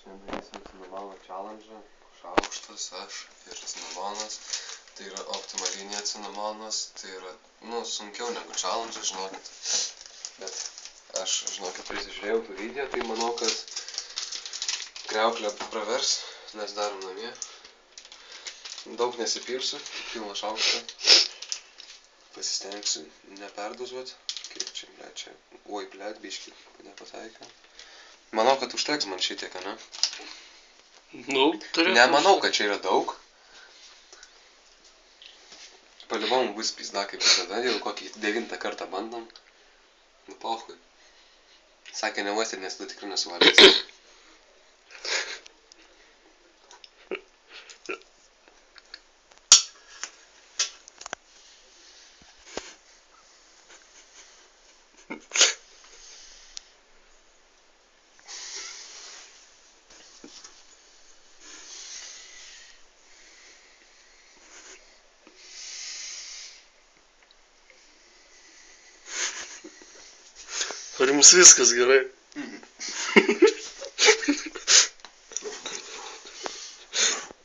Šiandien darysim cinamono challenge'ą. Šaukštas, aš ir cinamonas. Tai yra optimalinė cinamonas. Tai yra, sunkiau negu challenge, žinokit. Bet aš, žinokit, prisižiūrėjau tų video, tai manau, kad kriauklė pravers, nes darom namie. Daug nesipirsiu, pilną šaukštą. Pasistengsiu neperdozuot. Kaip čia, čia. Oi, biškį, nepataikiau. Manau, kad užteks man šitiek, ne? Nemanau, kad čia yra daug. Palivom bus pizda kaip visada, jau kokį 9 kartą bandom. Pochui. Sakė, neuosit, nes tu tikrai nesuvalgysi. Ar jums viskas gerai?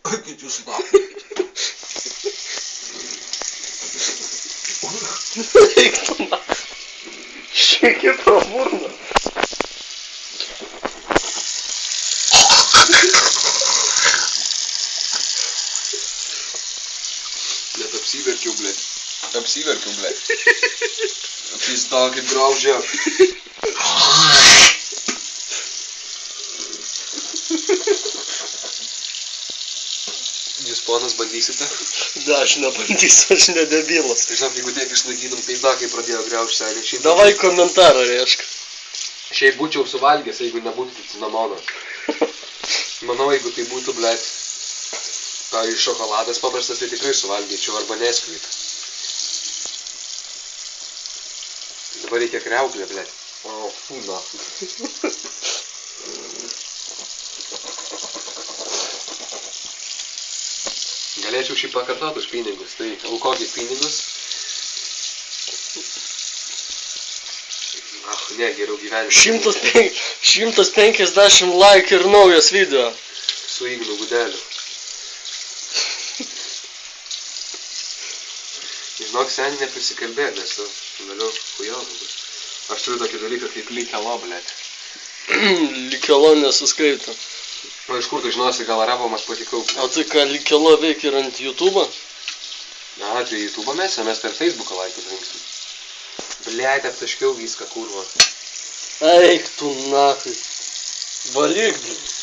Kaip jūs lapai. Eik tu na. Šiekį pro burną. Net apsiverkiau, blėt. Apsiverkiau, blėt. Pizda kaip graužia. Jūs, ponas, bandysite? Ne, aš nebandysiu, aš nedebilas. Žinok, jeigu tiek išlaikytum, pizda kaip pradėjo graužti seilę. Davai komentarą reiškia. Šiaip būčiau suvalgęs, jeigu nebūtų cinamono. Manau, jeigu tai būtų, blėt, pavyzdžiui, šokoladas paprastas, tai tikrai suvalgyčiau arba neskvit. Dabar reikia kriauklę, blėt. O, fūna. Galėčiau šį pakartot už pinigus, tai aukokit pinigus. Ne, geriau gyvenimą. 150 like ir naujas video. Su Ignu Gudeliu. Žinok, seniai neprisikalbėt, nes tu vėliau chujovų bus. Aš turiu tokį dalyką kaip likelo, blėt. Likelo nesuskaito. O iš kur tu žinosi, gal arabomas patikau, blėt. O tai ką, likelo veikia ir ant YouTube'o? Aha, tai YouTube'o mes per Facebook'ą laikus rinksim. Blėt, aptaškiau viską, kurva. Eik tu nachai. Valyk, blėt.